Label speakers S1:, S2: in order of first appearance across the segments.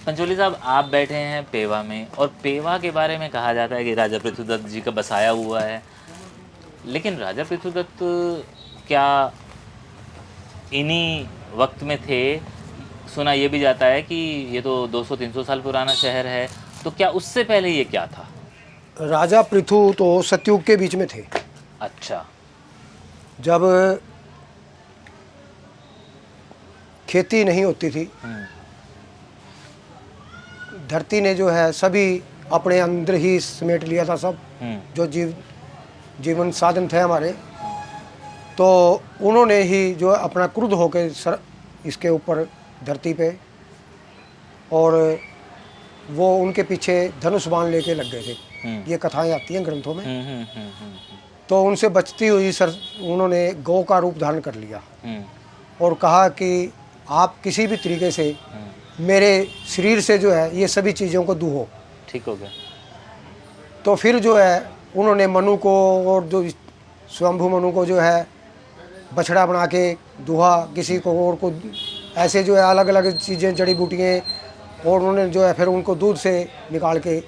S1: पंचोली साहब, आप बैठे हैं पेवा में, और पेवा के बारे में कहा जाता है कि राजा पृथ्वीदत्त जी का बसाया हुआ है। लेकिन राजा पृथ्वीदत्त क्या इन्हीं वक्त में थे? सुना ये भी जाता है कि ये तो 200-300 साल पुराना शहर है, तो क्या उससे पहले ये क्या था?
S2: राजा पृथु तो सतयुग के बीच में थे।
S1: अच्छा।
S2: जब खेती नहीं होती थी, धरती ने जो है सभी अपने अंदर ही समेट लिया था सब जो जीवन साधन थे हमारे। तो उन्होंने ही जो अपना क्रुद्ध होकर इसके ऊपर धरती पे, और वो उनके पीछे धनुष बाण लेके लग गए थे। ये कथाएं आती हैं ग्रंथों में। तो उनसे बचती हुई उन्होंने गौ का रूप धारण कर लिया और कहा कि आप किसी भी तरीके से मेरे शरीर से जो है ये सभी चीज़ों को दूहो।
S1: ठीक हो गया।
S2: तो फिर जो है उन्होंने मनु को और जो स्वयंभू मनु को जो है बछड़ा बना के दूहा, किसी को और को ऐसे जो है अलग अलग चीज़ें जड़ी बूटियाँ, और उन्होंने जो है फिर उनको दूध से निकाल के,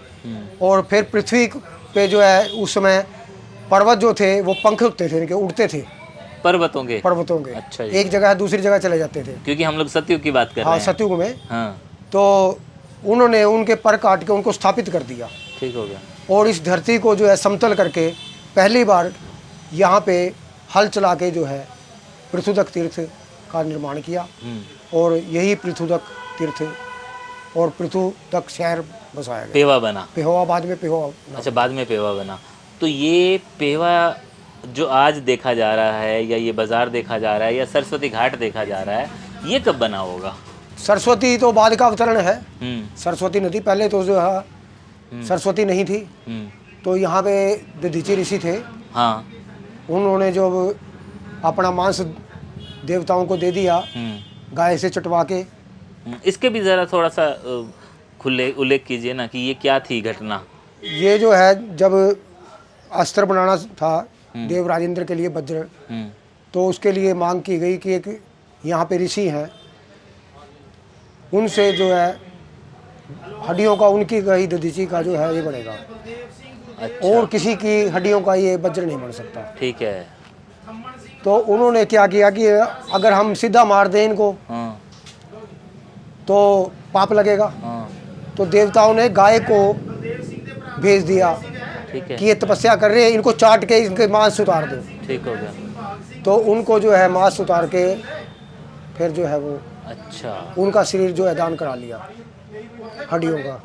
S2: और फिर पृथ्वी पे जो है उस समय पर्वत जो थे वो पंख उठते थे, इनके उड़ते थे पर्वतों के।
S1: अच्छा।
S2: एक जगह दूसरी जगह चले जाते थे,
S1: क्योंकि हम लोग सतयुग की बात कर रहे हैं।
S2: हाँ, सतयुग में।
S1: हाँ।
S2: तो उन्होंने उनके पर काट के उनको स्थापित कर दिया।
S1: ठीक हो गया। और
S2: इस धरती को जो है समतल करके पहली बार यहाँ पे हल चला के जो है पृथुदक तीर्थ का निर्माण किया, और यही पृथुदक तीर्थ और पृथुदक शहर बसाया गया।
S1: पेवा बना।
S2: पेहोवा बाद में पेहोवा।
S1: अच्छा, बाद में पेवा बना। तो ये पेवा जो आज देखा जा रहा है, या ये बाजार देखा जा रहा है, या सरस्वती घाट देखा जा रहा है, ये कब बना होगा?
S2: सरस्वती तो बाद का अवतरण है। सरस्वती नदी, पहले तो जो है सरस्वती नहीं थी। तो यहाँ पे दधीचि ऋषि थे। हाँ। उन्होंने जो अपना मांस देवताओं को दे दिया गाय से चटवा के।
S1: इसके भी ज़रा थोड़ा सा खुले उल्लेख कीजिए ना कि ये क्या थी घटना।
S2: ये जो है जब अस्त्र बनाना था देव राजेंद्र के लिए वज्र, तो उसके लिए मांग की गई कि एक यहाँ पे ऋषि हैं, उनसे जो है हड्डियों का, उनकी गई दधीचि का जो है ये बनेगा। अच्छा। और किसी की हड्डियों का ये वज्र नहीं बन सकता।
S1: ठीक है।
S2: तो उन्होंने क्या किया कि अगर हम सीधा मार दें इनको तो पाप लगेगा। तो देवताओं ने गाय को भेज दिया कि ये तपस्या कर रहे हैं, इनको चाट के इनके मांस उतार दो। ठीक हो गया। तो उनको जो है मांस उतार के फिर जो है वो, अच्छा, उनका शरीर जो है दान करा लिया हड्डियों का।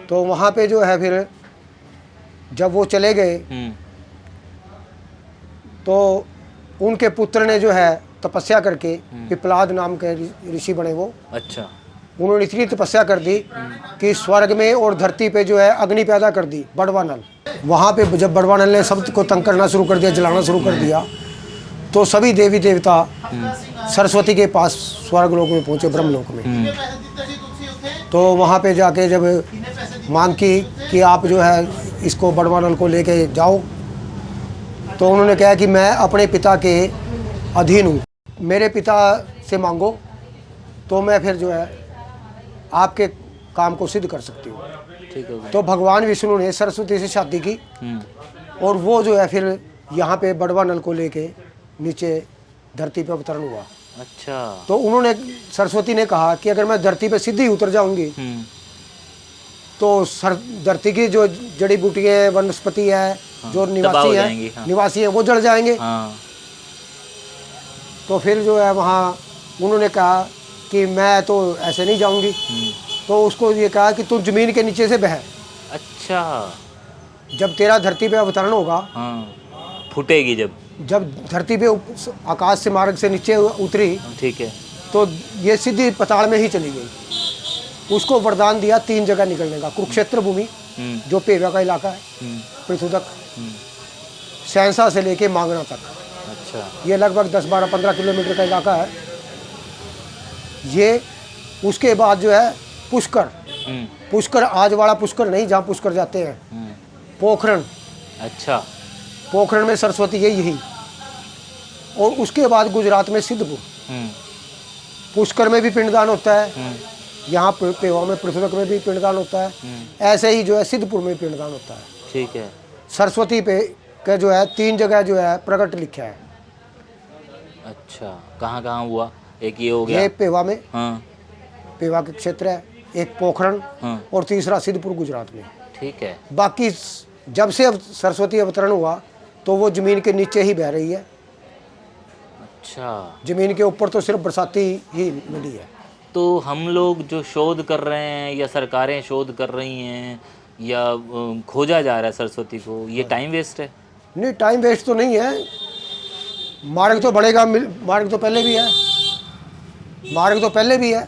S2: तो वहाँ पे जो है फिर जब वो चले गए तो उनके पुत्र ने जो है तपस्या करके, पिपलाद नाम के ऋषि बने वो। अच्छा। उन्होंने इतनी तपस्या कर दी कि स्वर्ग में और धरती पे जो है अग्नि पैदा कर दी, बड़वा नल। वहाँ पे जब बड़वा नल ने सबको तंग करना शुरू कर दिया, जलाना शुरू कर दिया, तो सभी देवी देवता सरस्वती के पास स्वर्ग लोक में पहुँचे, ब्रह्मलोक में। तो वहाँ पे जाके जब मांग की कि आप जो है इसको बड़वा नल को लेके जाओ, तो उन्होंने कहा कि मैं अपने पिता के अधीन हूँ, मेरे पिता से मांगो तो मैं फिर जो है आपके काम को सिद्ध कर सकती हूँ। ठीक है। तो भगवान विष्णु ने सरस्वती से शादी की, और वो जो है फिर यहाँ पे बड़वा नल को लेके नीचे धरती पे अवतरण हुआ। अच्छा। तो उन्होंने, सरस्वती ने कहा कि अगर मैं धरती पे सीधी उतर जाऊंगी तो धरती की जो जड़ी बूटियाँ, वनस्पति है, जो निवासी है वो जल जाएंगे। तो फिर जो है वहाँ उन्होंने कहा कि मैं तो ऐसे नहीं जाऊंगी। तो उसको ये कहा कि तू जमीन के नीचे से बह। अच्छा। जब तेरा धरती पे अवतरण होगा,
S1: फूटेगी जब
S2: धरती पे आकाश से मार्ग से नीचे उतरी, ठीक है, तो ये सीधी पताल में ही चली गई। उसको वरदान दिया 3 जगह निकलने का, कुरुक्षेत्र भूमि जो पेवा का इलाका है, पृथुदक, सहनसा से लेके मांगना तक। अच्छा। ये लगभग 10, 12, 15 किलोमीटर का इलाका है ये। उसके बाद जो है पुष्कर, पुष्कर आज वाला पुष्कर नहीं जहाँ पुष्कर जाते हैं, पोखरण। अच्छा। पोखरण में सरस्वती यही। और उसके बाद गुजरात में सिद्धपुर, पुष्कर में भी पिंडदान होता है, यहाँ पेवा में पृथ्वीक में भी पिंडदान होता है, ऐसे ही जो है सिद्धपुर में पिंडदान होता है।
S1: ठीक है।
S2: सरस्वती पे के जो है 3 जगह जो है प्रकट लिखा है।
S1: अच्छा, कहाँ कहाँ हुआ? एक ये हो गया,
S2: ये पेवा में,
S1: हाँ
S2: पेवा के क्षेत्र है, एक पोखरण,
S1: हाँ,
S2: और तीसरा सिद्धपुर गुजरात में।
S1: ठीक है।
S2: बाकी जब से अब सरस्वती अवतरण हुआ तो वो जमीन के नीचे ही बह रही है।
S1: अच्छा,
S2: जमीन के ऊपर तो सिर्फ बरसाती ही नदी है।
S1: तो हम लोग जो शोध कर रहे हैं या सरकारें शोध कर रही हैं या खोजा जा रहा है सरस्वती को, ये टाइम वेस्ट है?
S2: नहीं, टाइम वेस्ट तो नहीं है, मार्ग तो बढ़ेगा, मार्ग तो पहले भी है, मार्ग तो पहले भी है।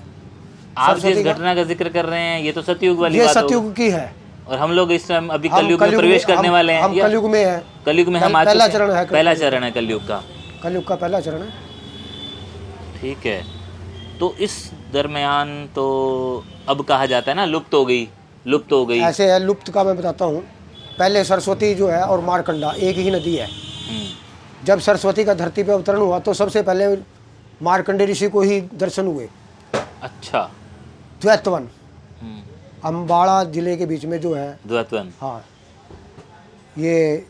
S1: आप जिस घटना का जिक्र कर रहे हैं ये तो सतयुग वाली
S2: ये
S1: बात होगी।
S2: सतयुग की है,
S1: और हम लोग इस टाइम अभी कलयुग में प्रवेश करने वाले हैं।
S2: हम कलयुग में है,
S1: कलयुग में हम आ
S2: पहला
S1: चुके हैं।
S2: चरण है,
S1: पहला चरण है कलयुग का।
S2: कलयुग का पहला चरण है।
S1: ठीक है। तो इस दरमियान तो अब कहा जाता है ना लुप्त हो गई, लुप्त हो गई।
S2: ऐसे है, लुप्त का मैं बताता हूँ। पहले सरस्वती जो है और मारकंडा एक ही नदी है। जब सरस्वती का धरती पे अवतरण हुआ तो सबसे पहले मार्कंडे ऋषि को ही दर्शन हुए।
S1: अच्छा।
S2: द्वैतवन अम्बाड़ा जिले के बीच में जो है,
S1: द्वैतवन,
S2: हाँ, ये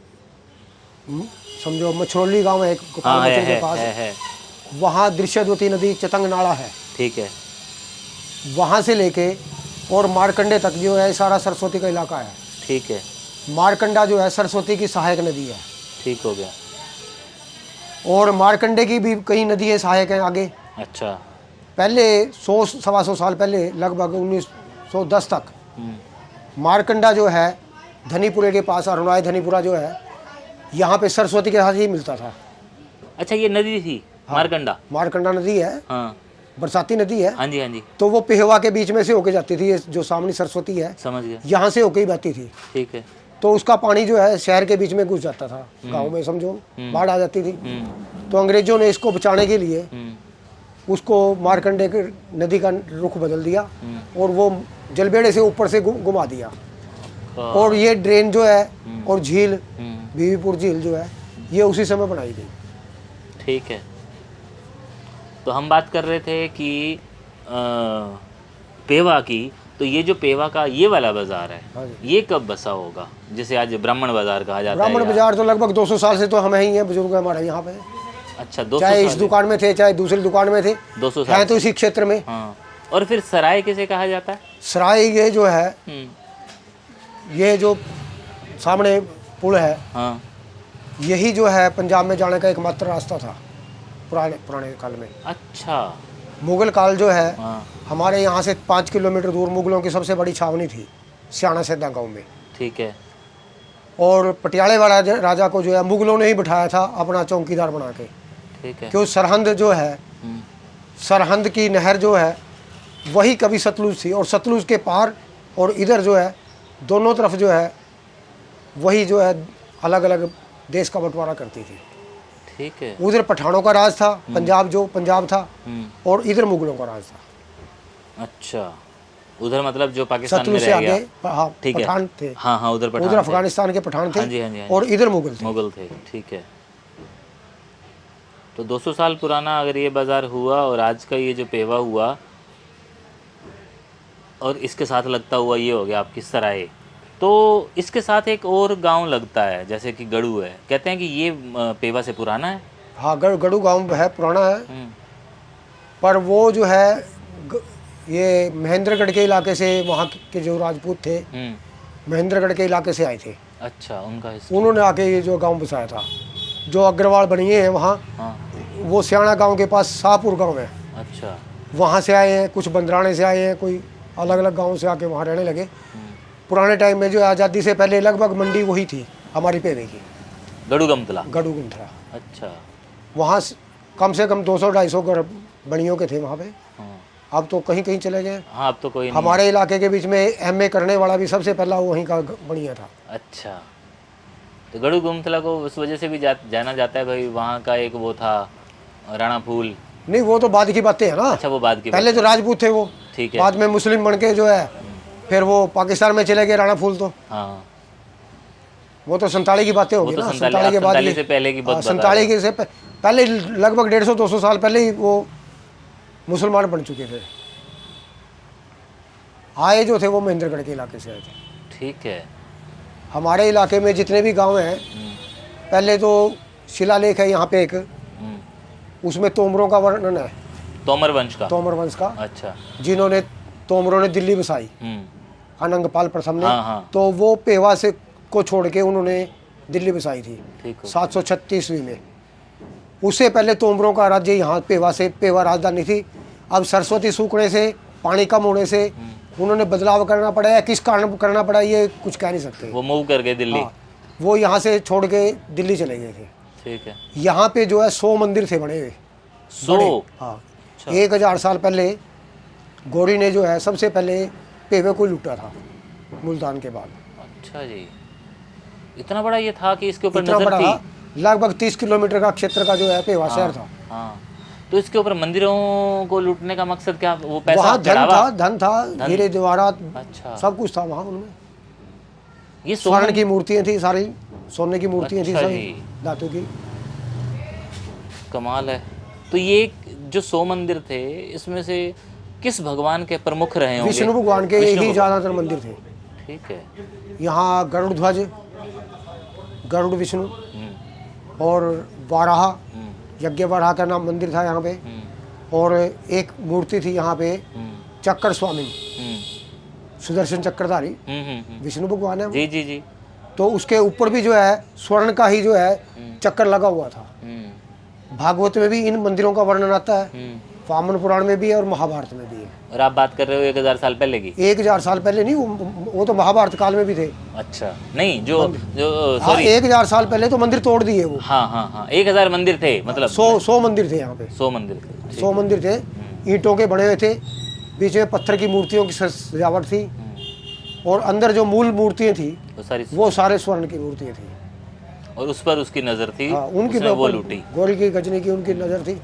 S2: समझो मछरौली गांव है एक,
S1: हाँ
S2: गोपाल
S1: है,
S2: के पास
S1: है।
S2: वहाँ दृश्यद्वती नदी चतंग नाला है।
S1: ठीक है।
S2: वहाँ से लेके और मारकंडे तक जो है सारा सरस्वती का इलाका है।
S1: ठीक है।
S2: मारकंडा जो है सरस्वती की सहायक नदी है।
S1: ठीक हो गया।
S2: और मारकंडे की भी कई नदी है सहायक हैं आगे।
S1: अच्छा।
S2: पहले 100-125 साल पहले, लगभग 1910 तक, मारकंडा जो है धनीपुरे के पास, अरुणाई धनीपुरा जो है, यहाँ पे सरस्वती के साथ ही मिलता था।
S1: अच्छा, ये नदी थी मारकंडा?
S2: मारकंडा नदी है,
S1: हाँ,
S2: बरसाती नदी है।
S1: हाँ जी, हाँ जी।
S2: तो वो पेहवा के बीच में से होके जाती थी, ये जो सामने सरस्वती है
S1: समझ गया।
S2: यहाँ से होके ही बहती थी।
S1: ठीक है।
S2: तो उसका पानी जो है शहर के बीच में घुस जाता था, गांव में समझो बाढ़ आ जाती थी। तो अंग्रेजों ने इसको बचाने के लिए उसको मारकंडे के नदी का रुख बदल दिया और वो जलबेड़े से ऊपर से घुमा दिया। और ये ड्रेन जो है और झील, बीवीपुर झील जो है, ये उसी समय बनाई गई।
S1: ठीक है। तो हम बात कर रहे थे कि पेवा की, तो ये जो पेवा का ये वाला बाजार है,
S2: हाँ जी।
S1: ये कब बसा होगा, जिसे आज ब्राह्मण बाजार कहा जाता है?
S2: ब्राह्मण बाजार तो लगभग 200 साल से तो हम ही हैं, बुजुर्ग हमारे यहाँ पे।
S1: अच्छा, 200
S2: चाहे इस
S1: साल
S2: दुकान में थे चाहे दूसरी दुकान में थे,
S1: 200
S2: हैं
S1: साल
S2: तो इसी क्षेत्र में।
S1: हाँ। और फिर सराय किसे कहा जाता है?
S2: सराय ये जो है, ये जो सामने पुल है,
S1: हाँ।
S2: यही जो है पंजाब में जाने का एकमात्र रास्ता था पुराने काल में।
S1: अच्छा।
S2: मुगल काल जो है,
S1: हाँ।
S2: हमारे यहाँ से 5 किलोमीटर दूर मुगलों की सबसे बड़ी छावनी थी, सियाना सेदा गांव में।
S1: ठीक है।
S2: और पटियाले वाला राजा को जो है मुगलों ने ही बिठाया था अपना चौकीदार बना के।
S1: ठीक है।
S2: क्यों, सरहंद जो है, सरहंद की नहर जो है वही कभी सतलुज थी, और सतलुज के पार और इधर जो है दोनों तरफ जो है वही जो है अलग अलग देश का बंटवारा करती थी।
S1: ठीक है।
S2: उधर पठानों का राज था, पंजाब था, और इधर मुगलों का राज था।
S1: अच्छा, उधर मतलब जो पाकिस्तान में
S2: सतलुज से
S1: रह
S2: आगे
S1: गया।
S2: हाँ,
S1: ठीक है।
S2: पठान थे।
S1: हाँ हाँ, उधर पठान
S2: उधर
S1: थे।
S2: अफगानिस्तान के पठान थे।
S1: हाँ जी, हाँ जी, हाँ जी।
S2: और इधर मुगल थे।
S1: मुगल थे। ठीक है। तो 200 साल पुराना अगर ये बाज़ार हुआ और आज का ये जो पेवा हुआ और इसके साथ लगता हुआ ये हो गया आपकी सराय, तो इसके साथ एक और गांव लगता है जैसे कि गड़ू है, कहते हैं कि ये पेवा से पुराना है।
S2: हाँ, गड़ू गांव है, पुराना है, पर वो जो है ये महेंद्रगढ़ के इलाके से, वहाँ के जो राजपूत थे महेंद्रगढ़ के इलाके से आए थे।
S1: अच्छा, उनका हिस्सा।
S2: उन्होंने आके ये जो गांव बसाया था। जो अग्रवाल बनिए हैं वहाँ,
S1: हाँ।
S2: वो सियाना गांव के पास शाहपुर गांव है,
S1: अच्छा।
S2: वहाँ से आए हैं, कुछ बंदराने से आए हैं, कोई अलग अलग गांव से आके वहाँ रहने लगे। पुराने टाइम में जो आज़ादी से पहले लगभग मंडी वही थी हमारी पेवे की,
S1: गड़ूगमतला।
S2: गड़ूगुंथरा।
S1: अच्छा।
S2: वहाँ कम से कम 200-250 घर बनियों के थे वहाँ पे।
S1: हाँ।
S2: अब तो कहीं कहीं चले गए।
S1: हाँ, अब तो कोई नहीं।
S2: हमारे इलाके के बीच में एमए करने वाला भी सबसे पहला वहीं का बनिया था।
S1: अच्छा, तो गड़ूगमतला को उस वजह से भी जाना जाता है भाई, वहाँ का एक वो था राणा फूल।
S2: नहीं, वो तो बाद की बातें हैं ना।
S1: अच्छा, वो बाद की
S2: पहले तो राजपूत थे वो,
S1: ठीक है।
S2: बाद में मुस्लिम बन के जो है फिर वो पाकिस्तान में चले गए राणा फूल। तो
S1: हाँ,
S2: वो तो संताली की बातें होगी ना, संताली के बाद
S1: से पहले की बात।
S2: संताली के से पहले लगभग 150-200 साल पहले ही वो मुसलमान बन चुके थे। आए जो थे वो महेंद्रगढ़ के इलाके से आए थे।
S1: ठीक है।
S2: हमारे इलाके में जितने भी गांव हैं, पहले तो शिलालेख है यहाँ पे एक, उसमें तोमरों का वर्णन है,
S1: तोमर वंश का।
S2: तोमर वंश का,
S1: अच्छा।
S2: जिन्होंने तोमरों ने दिल्ली बसाई, अनंगपाल प्रथम ने।
S1: हाँ, हाँ।
S2: तो वो पेवा से को छोड़ के उन्होंने दिल्ली बसाई थी
S1: ठीक हो।
S2: 736 में। उससे पहले तोमरों का राज्य यहाँ पेवा से, पेवा राजधानी थी। अब सरस्वती सूखने से, पानी कम होने से उन्होंने बदलाव करना पड़ा है। किस कारण करना पड़ा ये कुछ कह नहीं सकते।
S1: वो मूव कर गए दिल्ली।
S2: हाँ, वो यहाँ से छोड़ के दिल्ली चले गए थे।
S1: ठीक है।
S2: यहाँ पे जो है 100 मंदिर थे बने हुए।
S1: 100?
S2: हाँ, 1000 साल पहले गौरी ने जो है सबसे पहले पेवे को लूटा था मुल्तान के बाद।
S1: अच्छा जी, इतना बड़ा ये था कि इसके ऊपर
S2: इतना
S1: नजर
S2: बड़ा
S1: थी।
S2: था, लगभग 30 किलोमीटर का क्षेत्र का जो है पेवा शहर था।
S1: हाँ, तो इसके ऊपर मंदिरों को लूटने का मकसद क्या? वो पैसा,
S2: वहाँ
S1: चढ़ावा?
S2: धन था, हीरे जवाहरात,
S1: अच्छा।
S2: सब कुछ था वहाँ उनमें।
S1: ये
S2: स्वर्ण की मूर्तियाँ थी सारी, सोने की मूर्तियाँ थी
S1: अच्छा
S2: सारी,
S1: जी।
S2: धातु की।
S1: कमाल है। तो ये जो 100 मंदिर थे, इसमें से किस भगवान के प्रमुख रहे होंगे?
S2: विष्णु भगवान के
S1: विष्णु
S2: ही
S1: भगवान।
S2: ज़्यादातर मंदिर थे।
S1: ठीक है।
S2: यहाँ गरुड़ ध्वज, गरुड़ विष्णु और वाराह, यज्ञ वाराह का नाम मंदिर था यहाँ पे। और एक मूर्ति थी यहाँ पे चक्र स्वामी, सुदर्शन चक्रधारी, विष्णु भगवान है वो।
S1: जी जी जी।
S2: तो उसके ऊपर भी जो है स्वर्ण का ही जो है चक्र लगा हुआ था। भागवत में भी इन मंदिरों का वर्णन आता है, वामन पुराण में भी है और महाभारत में भी है।
S1: और आप बात कर रहे हो 1000 साल पहले की?
S2: 1000 साल पहले नहीं, वो तो महाभारत काल में भी थे।
S1: अच्छा, नहीं जो
S2: हाँ,
S1: सॉरी,
S2: 1000 साल पहले तो मंदिर तोड़ दिए वो।
S1: हाँ हाँ हाँ, 1000 मंदिर थे, मतलब
S2: 100 मंदिर थे यहाँ पे।
S1: 100 मंदिर थे।
S2: 100 मंदिर थे, ईंटों के बने हुए थे, बीच में पत्थर की मूर्तियों की सजावट थी। और अंदर जो मूल मूर्तियाँ थी वो सारे स्वर्ण की मूर्तियाँ थी।
S1: और उस पर उसकी नजर थी।
S2: हाँ, उनकी
S1: उसने वो लूटी।
S2: गौरी की गजनी की उनकी नजर थी।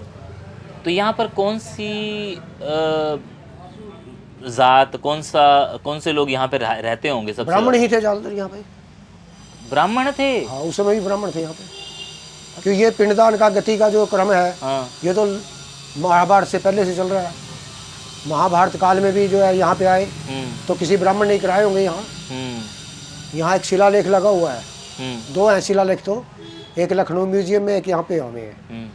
S1: तो यहाँ पर कौन सी जात, कौन से लोग यहाँ पे रहते होंगे? सबसे
S2: ब्राह्मण ही थे ज्यादातर यहाँ पे।
S1: ब्राह्मण थे?
S2: हाँ, उस समय भी ब्राह्मण थे यहाँ पे। क्योंकि ये पिंडदान का गति का जो क्रम है,
S1: हाँ।
S2: ये तो महाभारत से पहले से चल रहा है। महाभारत काल में भी जो है यहाँ पे आए तो किसी ब्राह्मण ने कराए होंगे यहाँ। यहाँ एक शिलालेख लगा हुआ है, 2 हैं शिलालेख, तो एक लखनऊ म्यूजियम में, एक यहाँ पे हमें है।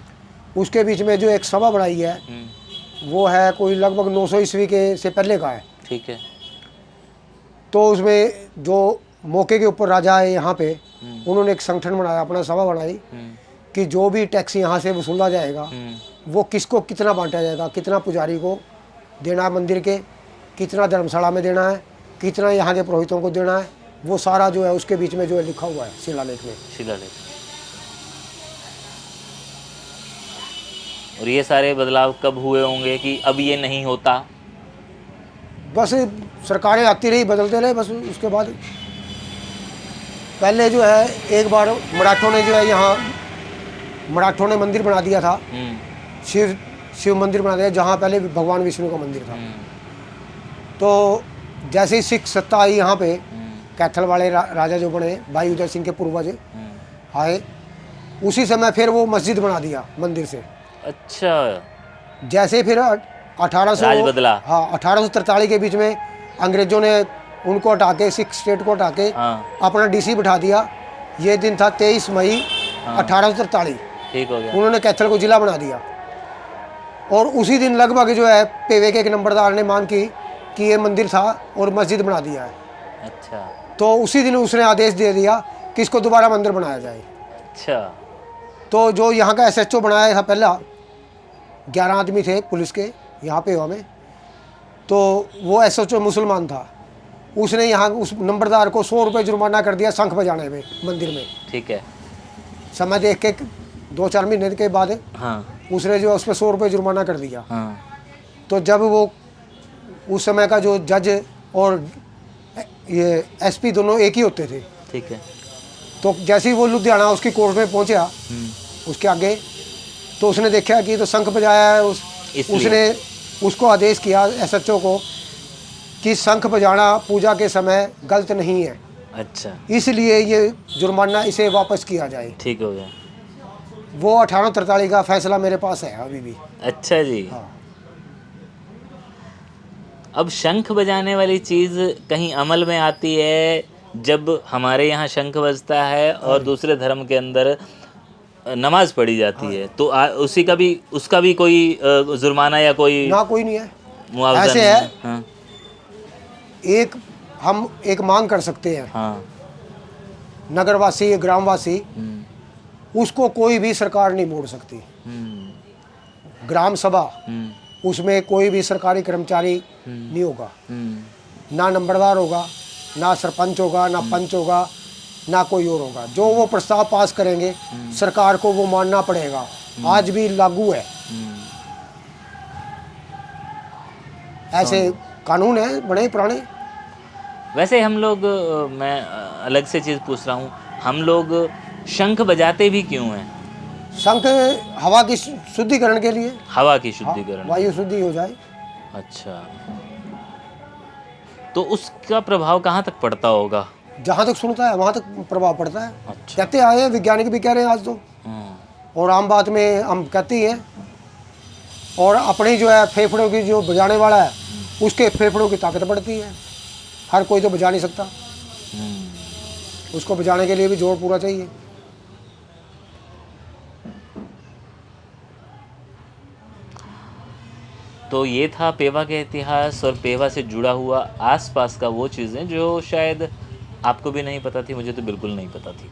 S2: उसके बीच में जो एक सभा बनाई है वो है कोई लगभग 900 ईस्वी के से पहले का है।
S1: ठीक है।
S2: तो उसमें जो मौके के ऊपर राजा है यहाँ पे, उन्होंने एक संगठन बनाया, अपना सभा बनाई कि जो भी टैक्स यहाँ से वसूला जाएगा वो किसको कितना बांटा जाएगा, कितना पुजारी को देना है मंदिर के, कितना धर्मशाला में देना है, कितना यहाँ के पुरोहितों को देना है, वो सारा जो है उसके बीच में जो है लिखा हुआ है शिलालेख में।
S1: शिलालेख। और ये सारे बदलाव कब हुए होंगे कि अब ये नहीं होता?
S2: बस सरकारें आती रही, बदलते रहे, बस उसके बाद पहले जो है एक बार मराठों ने जो है यहाँ मराठों ने मंदिर बना दिया था, शिव मंदिर बना दिया जहाँ पहले भगवान विष्णु का मंदिर था। तो जैसे ही सिख सत्ता आई यहाँ पे, कैथल वाले राजा जो बने, भाई उदय सिंह के पूर्वज आए, उसी समय फिर वो मस्जिद बना दिया मंदिर से।
S1: अच्छा,
S2: जैसे फिर 1800
S1: राज बदला।
S2: हाँ, 1843 के बीच में अंग्रेजों ने उनको हटा के, सिख स्टेट को हटा के अपना डीसी बिठा दिया। ये दिन था 23 मई 1843।
S1: ठीक हो गया।
S2: उन्होंने कैथल को जिला बना दिया। और उसी दिन लगभग जो है पेवे के एक नंबरदार ने मांग की कि ये मंदिर था और मस्जिद बना दिया है।
S1: अच्छा।
S2: तो उसी दिन उसने आदेश दे दिया कि इसको दोबारा मंदिर बनाया जाए।
S1: अच्छा।
S2: तो जो यहाँ का SHO बनाया था पहला, 11 आदमी थे पुलिस के यहाँ पे हमें, तो वो SHO मुसलमान था। उसने यहाँ उस नंबरदार को 100 रुपये जुर्माना कर दिया शंख बजाने में मंदिर में।
S1: ठीक है।
S2: समय देख के 2-4 महीने के बाद उसने जो उस पर 100 रुपये जुर्माना कर दिया। तो जब वो उस समय का जो जज और ये SP दोनों एक ही होते थे।
S1: ठीक है।
S2: तो जैसे ही वो लुधियाना उसकी कोर्ट में पहुंचा उसके आगे, तो उसने देखा कि तो शंख बजाया है, उसने उसको आदेश किया SHO को कि शंख बजाना पूजा के समय गलत नहीं है।
S1: अच्छा।
S2: इसलिए ये जुर्माना इसे वापस किया जाए।
S1: ठीक हो गया।
S2: वो 1843 का फैसला मेरे पास है अभी भी।
S1: अच्छा जी।
S2: हाँ।
S1: अब शंख बजाने वाली चीज़ कहीं अमल में आती है जब हमारे यहाँ शंख बजता है और दूसरे धर्म के अंदर नमाज पढ़ी जाती है, तो उसी का भी उसका भी कोई जुर्माना या कोई
S2: ना कोई नहीं है।
S1: मुआवजा
S2: ऐसे
S1: नहीं
S2: है,
S1: हाँ,
S2: हम एक मांग कर सकते हैं,
S1: हाँ,
S2: नगरवासी ग्रामवासी, उसको कोई भी सरकार नहीं मोड़ सकती। ग्राम सभा, उसमें कोई भी सरकारी कर्मचारी नहीं होगा, ना नंबरदार होगा, ना सरपंच होगा, ना पंच होगा, ना कोई और होगा। जो वो प्रस्ताव पास करेंगे सरकार को वो मानना पड़ेगा। आज भी लागू है, ऐसे कानून है बड़े पुराने।
S1: वैसे हम लोग मैं अलग से चीज़ पूछ रहा हूँ, हम लोग शंख बजाते भी क्यों हैं?
S2: शंख हवा की शुद्धिकरण के लिए,
S1: हवा की शुद्धिकरण,
S2: वायु शुद्धि हो जाए।
S1: अच्छा, तो उसका प्रभाव कहाँ तक पड़ता होगा?
S2: जहाँ तक सुनता है वहाँ तक प्रभाव पड़ता है।
S1: अच्छा,
S2: कहते आए हैं, वैज्ञानिक भी कह रहे हैं आज तो, और आम बात में हम कहते ही हैं। और अपनी जो है फेफड़ों की, जो बजाने वाला है उसके फेफड़ों की ताकत बढ़ती है। हर कोई तो बजा नहीं सकता, उसको बजाने के लिए भी जोर पूरा चाहिए।
S1: तो ये था पेवा के इतिहास और पेवा से जुड़ा हुआ आसपास का वो चीज़ें जो शायद आपको भी नहीं पता थी, मुझे तो बिल्कुल नहीं पता थी।